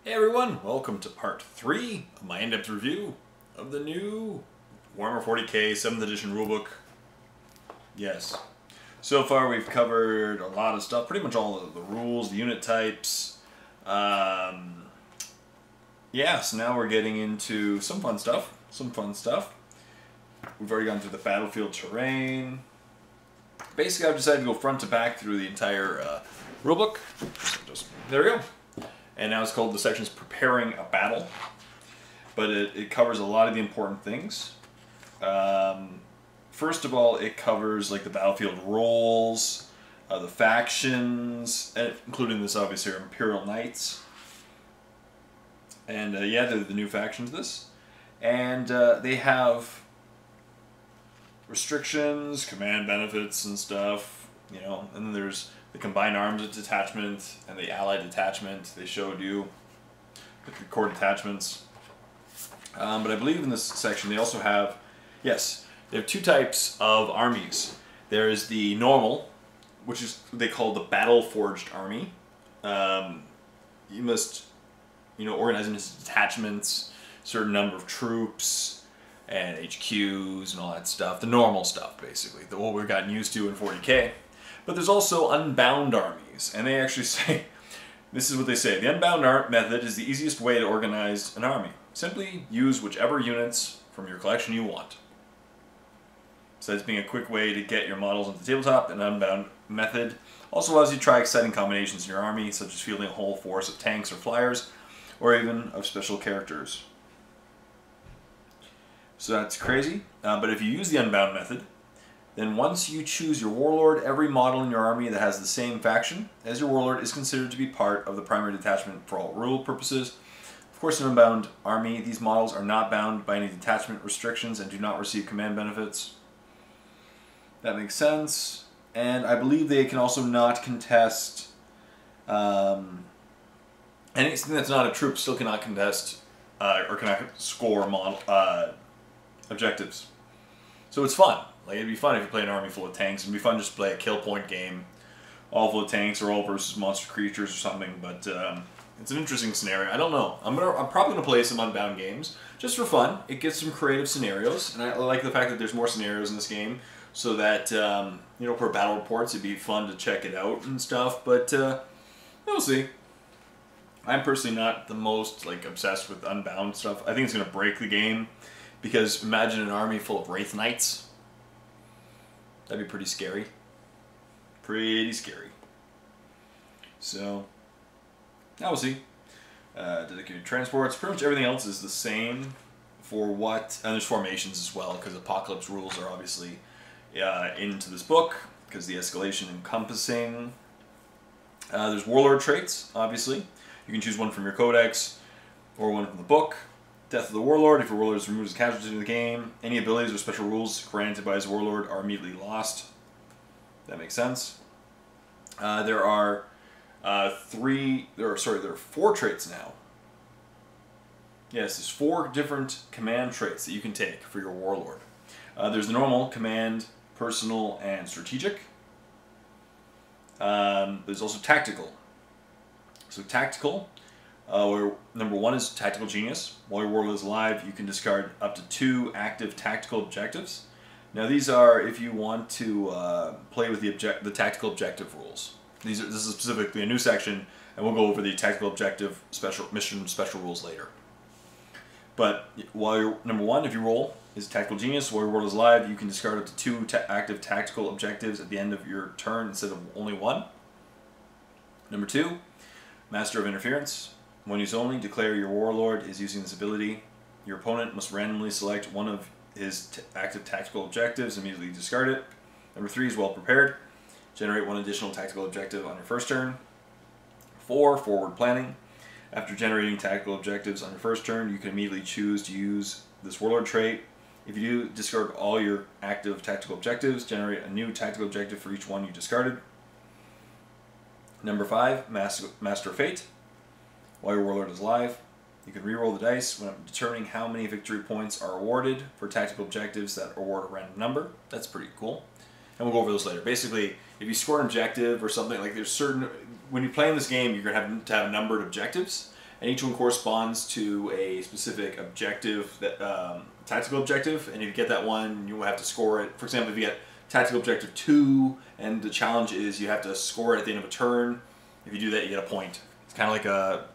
Hey everyone, welcome to part 3 of my in-depth review of the new Warhammer 40K 7th Edition Rulebook. Yes. So far we've covered a lot of stuff, pretty much all of the rules, the unit types. Yeah, so now we're getting into some fun stuff. We've already gone through the battlefield terrain. Basically I've decided to go front to back through the entire rulebook. There we go. And now it's called, the section's Preparing a Battle. But it covers a lot of the important things. First of all, it covers like the battlefield roles, the factions, including this obvious here, Imperial Knights. And yeah, they're the new faction to this. And they have restrictions, command benefits and stuff, you know, and then there's the combined arms detachment and the allied detachment they showed you with the core detachments. But I believe in this section they also have, yes, they have two types of armies. There is the normal, which is what they call the battle forged army. You must, organize them into detachments, certain number of troops and HQs and all that stuff. The normal stuff, basically, what we've gotten used to in 40K. But there's also Unbound armies, and they actually say, this is what they say: the Unbound method is the easiest way to organize an army. Simply use whichever units from your collection you want. Besides being a quick way to get your models onto the tabletop, an Unbound method also allows you to try exciting combinations in your army, such as fielding a whole force of tanks or flyers, or even of special characters. So that's crazy, but if you use the Unbound method, then once you choose your Warlord, every model in your army that has the same faction as your Warlord is considered to be part of the primary detachment for all rule purposes. Of course, in an Unbound army, these models are not bound by any detachment restrictions and do not receive command benefits. That makes sense. And I believe they can also not contest anything that's not a troop still cannot contest or cannot score model objectives. So it's fun. Like, it'd be fun if you play an army full of tanks. It'd be fun just to play a kill point game, all full of tanks or all versus monster creatures or something. But it's an interesting scenario. I don't know. I'm probably gonna play some Unbound games just for fun. It gets some creative scenarios, and I like the fact that there's more scenarios in this game, so that for battle reports it'd be fun to check it out and stuff. But we'll see. I'm personally not the most obsessed with Unbound stuff. I think it's gonna break the game, because imagine an army full of Wraith Knights. That'd be pretty scary. Pretty scary. So, now we'll see. Dedicated transports. Pretty much everything else is the same for what... And there's formations as well, because Apocalypse rules are obviously into this book, because the escalation encompassing. There's Warlord Traits, obviously. You can choose one from your codex, or one from the book. Death of the Warlord. If your Warlord is removed as a casualty in the game, any abilities or special rules granted by his Warlord are immediately lost. That makes sense. There are 4 traits now. Yes, there's 4 different command traits that you can take for your Warlord. There's the normal, command, personal, and strategic. There's also tactical. So tactical. Where number 1 is Tactical Genius. While your Warlord is alive, you can discard up to 2 active tactical objectives. Now these are if you want to play with the tactical objective rules. This is specifically a new section, and we'll go over the tactical objective mission special rules later. But while your number 1, if you roll, is Tactical Genius, while your Warlord is alive, you can discard up to 2 active tactical objectives at the end of your turn instead of only 1. Number 2, Master of Interference. When used only, declare your Warlord is using this ability. Your opponent must randomly select one of his active tactical objectives and immediately discard it. Number 3 is Well Prepared. Generate 1 additional tactical objective on your first turn. 4, Forward Planning. After generating tactical objectives on your first turn, you can immediately choose to use this Warlord trait. If you do, discard all your active tactical objectives. Generate a new tactical objective for each one you discarded. Number 5, Master of Fate. While your Warlord is alive, you can re-roll the dice when determining how many victory points are awarded for tactical objectives that award a random number. That's pretty cool. And we'll go over those later. Basically, if you score an objective or something, there's certain... When you play in this game, you're going to have numbered objectives, and each one corresponds to a specific objective, that tactical objective, and if you get that one, you will have to score it. For example, if you get tactical objective 2, and the challenge is you have to score it at the end of a turn, if you do that, you get a point. It's kind of like a,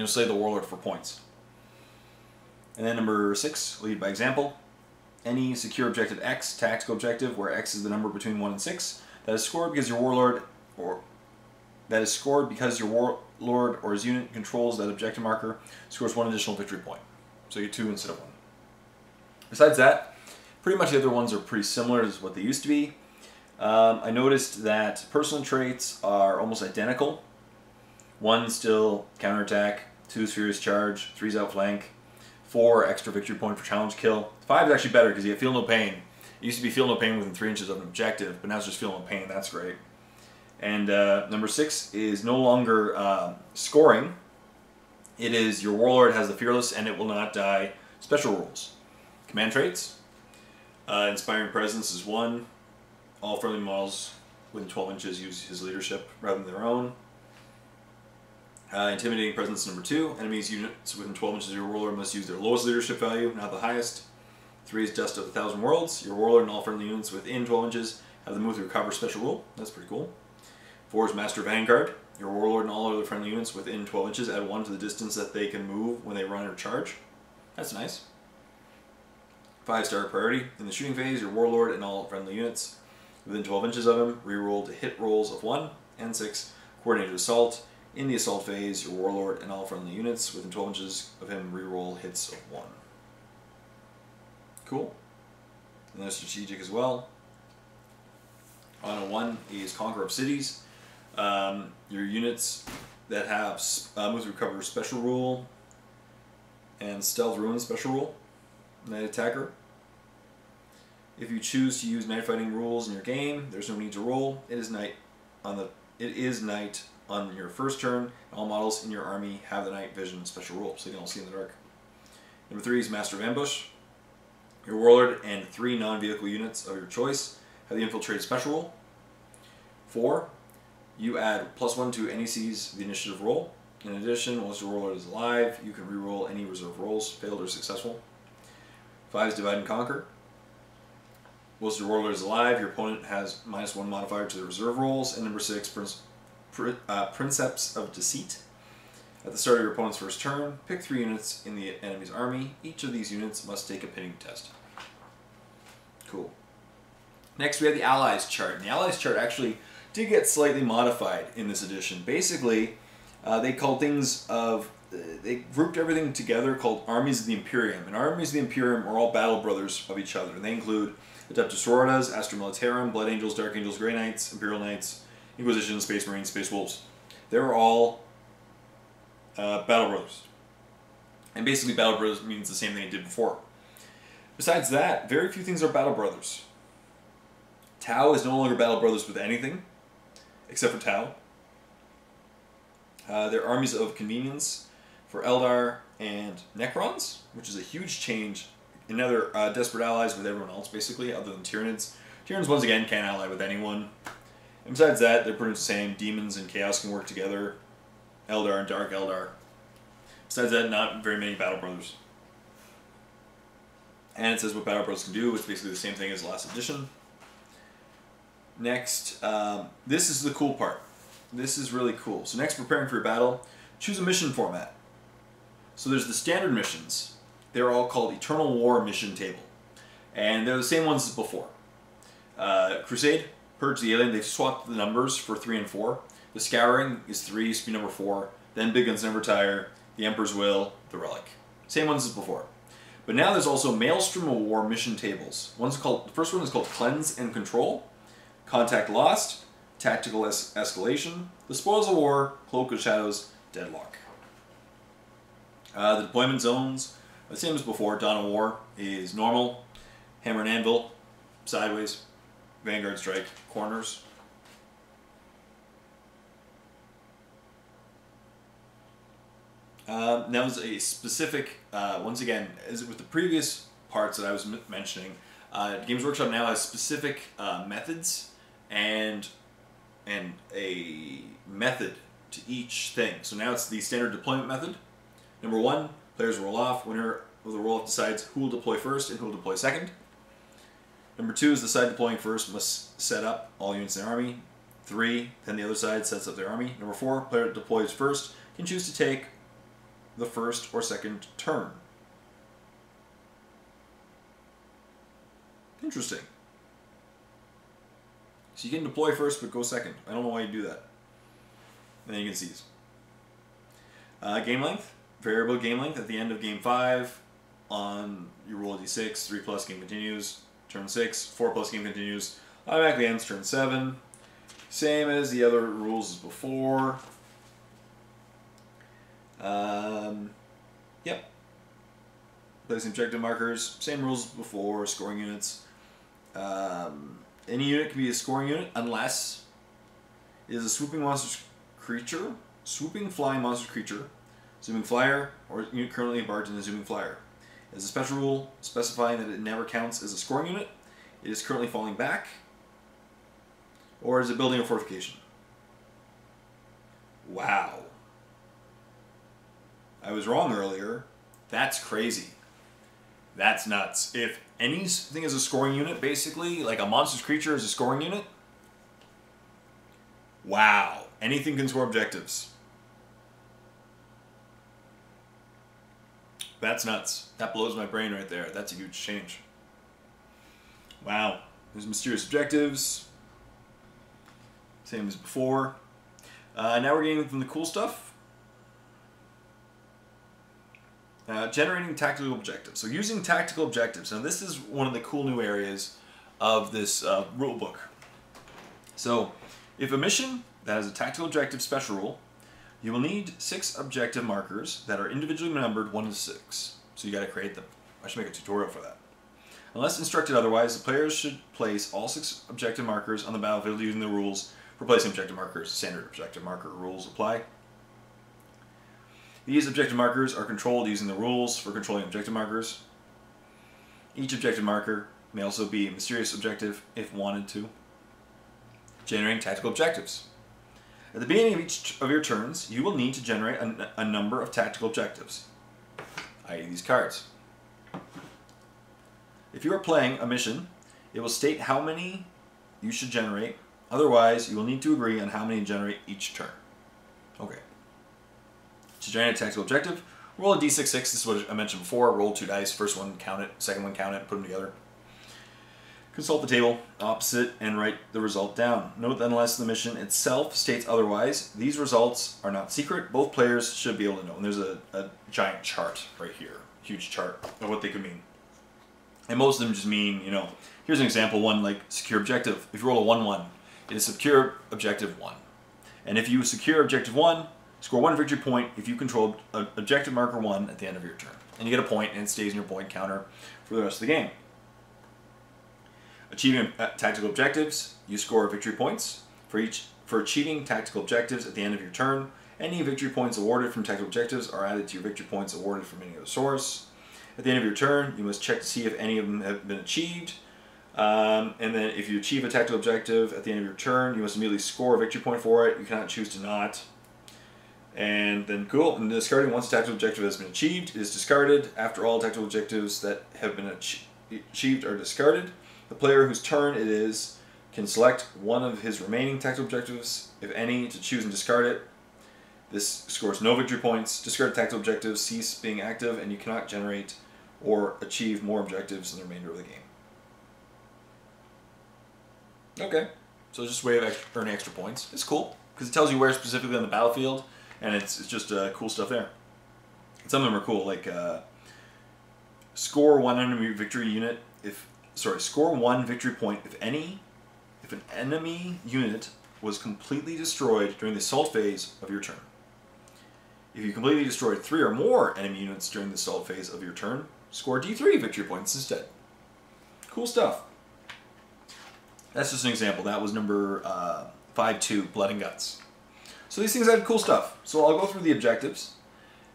slay the Warlord for points. And then number 6, lead by example. Any secure objective X, tactical objective, where X is the number between 1 and 6, that is scored because your Warlord or his unit controls that objective marker, scores 1 additional victory point. So you get 2 instead of 1. Besides that, pretty much the other ones are pretty similar to what they used to be. I noticed that personal traits are almost identical. 1 still counterattack, 2 is furious charge, 3 is outflank, 4 extra victory point for challenge kill. 5 is actually better because you get feel no pain. It used to be feel no pain within 3 inches of an objective, but now it's just feel no pain. That's great. And number 6 is no longer scoring. It is your Warlord has the Fearless and it will not die special rules. Command traits. Inspiring Presence is 1. All friendly models within 12 inches use his leadership rather than their own. Intimidating Presence number 2. Enemies units within 12 inches of your Warlord must use their lowest leadership value, not the highest. 3 is Dust of a Thousand Worlds. Your Warlord and all friendly units within 12 inches have the move to recover special rule. That's pretty cool. 4 is Master Vanguard. Your Warlord and all other friendly units within 12 inches add 1 to the distance that they can move when they run or charge. That's nice. 5 Star Priority. In the shooting phase, your Warlord and all friendly units within 12 inches of him reroll to hit rolls of 1. And 6 Coordinated Assault. In the assault phase, your Warlord and all friendly units within 12 inches of him reroll hits of 1. Cool. And they're strategic as well. On 1 is Conqueror of Cities. Your units that have move to recover special rule and stealth ruin special rule. Night Attacker. If you choose to use night fighting rules in your game, there's no need to roll. It is night on your first turn. All models in your army have the night vision special rule, so you can all see in the dark. Number 3 is Master of Ambush. Your Warlord and 3 non-vehicle units of your choice have the infiltrate special rule. 4, you add +1 to NEC's the initiative roll. In addition, once your Warlord is alive, you can reroll any reserve rolls, failed or successful. 5 is Divide and Conquer. Whilst your Warlord is alive, your opponent has -1 modifier to the reserve rolls. And number 6, Princeps of Deceit. At the start of your opponent's first turn, pick 3 units in the enemy's army. Each of these units must take a pinning test. Cool. Next we have the Allies chart. And the Allies chart actually did get slightly modified in this edition. Basically, they called they grouped everything together called Armies of the Imperium. And Armies of the Imperium are all battle brothers of each other. And they include Adeptus Sororitas, Astra Militarum, Blood Angels, Dark Angels, Grey Knights, Imperial Knights, Inquisition, Space Marines, Space Wolves. They're all battle brothers. And basically battle brothers means the same thing it did before. Besides that, very few things are battle brothers. Tau is no longer battle brothers with anything, except for Tau. They're armies of convenience for Eldar and Necrons, which is a huge change. And now they're desperate allies with everyone else, basically, other than Tyranids. Tyranids, once again, can't ally with anyone. And besides that, they're pretty much the same. Demons and Chaos can work together. Eldar and Dark Eldar. Besides that, not very many battle brothers. And it says what battle brothers can do, which is basically the same thing as last edition. Next, this is the cool part. This is really cool. So next, preparing for your battle, choose a mission format. So there's the standard missions. They're all called Eternal War Mission Table. And they're the same ones as before. Crusade, Purge the Alien, they've swapped the numbers for 3 and 4. The Scouring is 3, used to be number 4. Then Big Guns Never Tire, The Emperor's Will, The Relic. Same ones as before. But now there's also Maelstrom of War Mission Tables. The first one is called Cleanse and Control, Contact Lost, Tactical Escalation, The Spoils of War, Cloak of Shadows, Deadlock. The deployment zones, the same as before. Dawn of War is normal, Hammer and Anvil, Sideways, Vanguard Strike, Corners. Now there's a specific, once again, as with the previous parts that I was mentioning, Games Workshop now has specific methods and a method to each thing. So now it's the standard deployment method. Number 1, players roll off. Winner of the roll off decides who will deploy first and who will deploy second. Number 2 is the side deploying first must set up all units in the army. 3, then the other side sets up their army. Number 4, player that deploys first can choose to take the first or second turn. Interesting. So you can deploy first but go second. I don't know why you do that. And then you can seize. Game length. Variable game length at the end of game 5. On you roll a d6, 3 plus game continues. Turn 6, 4 plus game continues. Automatically ends turn 7. Same as the other rules as before. Yep. Placing objective markers. Same rules as before. Scoring units. Any unit can be a scoring unit unless it is a swooping monster creature, swooping flying monster creature, zooming flyer, or unit currently embarked in a zooming flyer. As a special rule specifying that it never counts as a scoring unit, it is currently falling back, or is it building a fortification? Wow. I was wrong earlier. That's crazy. That's nuts. If anything is a scoring unit, basically, like a monster's creature is a scoring unit, wow. Anything can score objectives. That's nuts. That blows my brain right there. That's a huge change. Wow. There's mysterious objectives. Same as before. Now we're getting from the cool stuff. Generating tactical objectives. So using tactical objectives. Now this is one of the cool new areas of this rule book. So if a mission that has a tactical objective special rule, you will need 6 objective markers that are individually numbered 1 to 6. So you got to create them. I should make a tutorial for that. Unless instructed otherwise, the players should place all 6 objective markers on the battlefield using the rules for placing objective markers. Standard objective marker rules apply. These objective markers are controlled using the rules for controlling objective markers. Each objective marker may also be a mysterious objective if wanted to. Generating tactical objectives. At the beginning of each of your turns, you will need to generate a number of tactical objectives, i.e. these cards. If you are playing a mission, it will state how many you should generate. Otherwise, you will need to agree on how many to generate each turn. Okay. To generate a tactical objective, roll a d6. This is what I mentioned before. Roll 2 dice. First one, count it. Second one, count it. Put them together. Consult the table opposite and write the result down. Note that unless the mission itself states otherwise, these results are not secret. Both players should be able to know. And there's a giant chart right here. Huge chart of what they could mean. And most of them just mean, you know, here's an example one, like secure objective. If you roll a 1-1, it is secure objective 1. And if you secure objective 1, score 1 victory point if you control objective marker 1 at the end of your turn. And you get a point, and it stays in your point counter for the rest of the game. Achieving tactical objectives, you score victory points. For achieving tactical objectives at the end of your turn, any victory points awarded from tactical objectives are added to your victory points awarded from any other source. At the end of your turn, you must check to see if any of them have been achieved. And then if you achieve a tactical objective at the end of your turn, you must immediately score a victory point for it. You cannot choose to not. And then cool, and discarding once a tactical objective has been achieved, it is discarded. After all tactical objectives that have been achieved are discarded, the player whose turn it is can select one of his remaining tactical objectives, if any, to choose and discard it. This scores no victory points. Discarded tactical objectives cease being active, and you cannot generate or achieve more objectives in the remainder of the game. Okay, so it's just a way of earning extra points. It's cool, because it tells you where specifically on the battlefield, and it's just cool stuff there. And some of them are cool, like score 1 enemy victory unit score 1 victory point if an enemy unit was completely destroyed during the assault phase of your turn. If you completely destroyed 3 or more enemy units during the assault phase of your turn, score d3 victory points instead. Cool stuff. That's just an example. That was number 5-2, Blood and Guts. So these things have cool stuff. So I'll go through the objectives.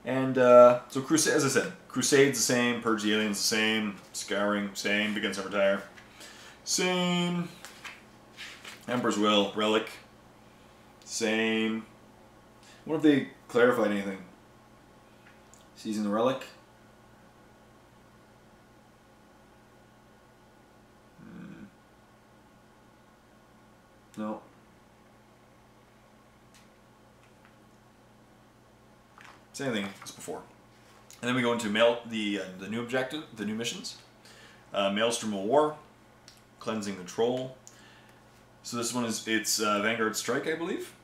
And so Crusade, as I said, Crusade's the same, Purge the Aliens the same, Scouring, same, Begin, Summer, Retire, same, Emperor's Will, Relic, same, What if they clarified anything? Seizing the relic. No. Same thing as before. And then we go into the new objective, the new missions. Maelstrom of War, Cleansing the Troll. So this one is, it's Vanguard Strike, I believe.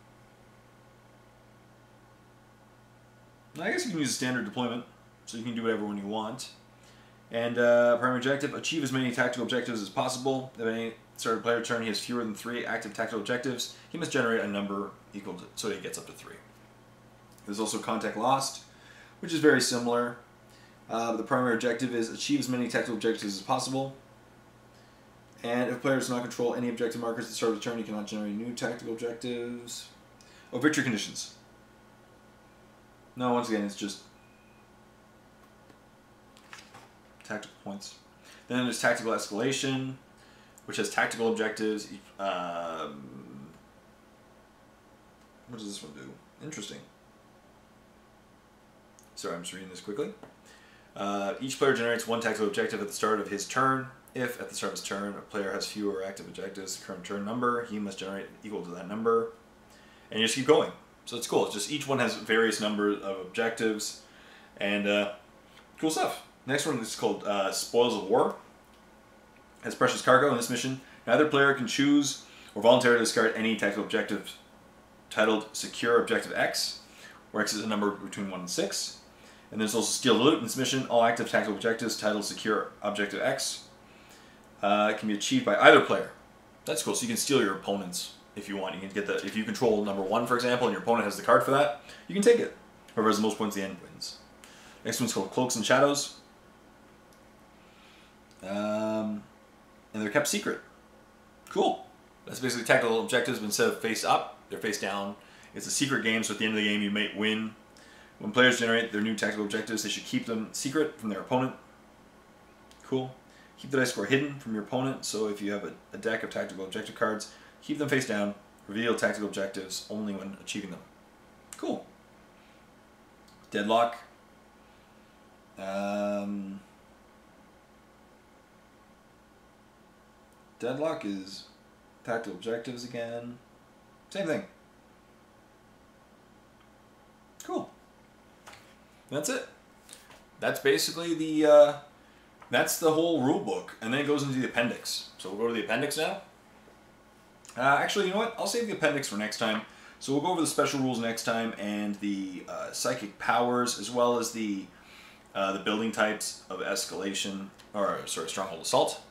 I guess you can use a standard deployment, so you can do whatever one you want. And primary objective, achieve as many tactical objectives as possible. If any started player turn he has fewer than 3 active tactical objectives, he must generate a number equal to, so he gets up to 3. There's also Contact Lost, which is very similar. The primary objective is achieve as many tactical objectives as possible. And if player does not control any objective markers at the start of the turn, he cannot generate new tactical objectives. Oh, victory conditions. No, once again, it's just tactical points. Then there's Tactical Escalation, which has tactical objectives. What does this one do? Interesting. Sorry, I'm just reading this quickly. Each player generates 1 tactical objective at the start of his turn. If, at the start of his turn, a player has fewer active objectives, the current turn number, he must generate equal to that number. And you just keep going. So it's cool. It's just each one has various numbers of objectives. And cool stuff. Next one is called Spoils of War. Has precious cargo in this mission. Neither player can choose or voluntarily discard any tactical objective titled Secure Objective X, where X is a number between 1 and 6. And there's also Steal the Loot in this mission. All active tactical objectives titled Secure Objective X can be achieved by either player. That's cool. So you can steal your opponent's if you want. You can get the, if you control number 1, for example, and your opponent has the card for that, you can take it. Whoever has the most points at the end wins. Next one's called Cloaks and Shadows. And they're kept secret. Cool. That's basically tactical objectives, but instead of face up, they're face down. It's a secret game, so at the end of the game you might win. When players generate their new tactical objectives, they should keep them secret from their opponent. Cool. Keep the dice score hidden from your opponent, so if you have a deck of tactical objective cards, keep them face down. Reveal tactical objectives only when achieving them. Cool. Deadlock. Deadlock is tactical objectives again. Same thing. Cool. That's it. That's basically the that's the whole rule book, and then it goes into the appendix. So we'll go to the appendix now. Actually, you know what? I'll save the appendix for next time. So we'll go over the special rules next time and the psychic powers, as well as the building types of escalation, or sorry, stronghold assault.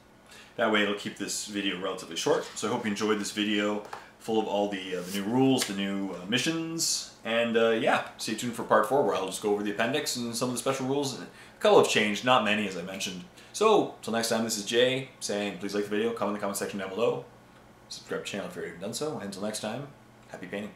That way, it'll keep this video relatively short. So I hope you enjoyed this video, full of all the new rules, the new missions, and yeah, stay tuned for part 4, where I'll just go over the appendix and some of the special rules. A couple have changed, not many, as I mentioned. So, till next time, this is Jay saying please like the video, comment in the comment section down below, subscribe to the channel if you haven't done so, and until next time, happy painting.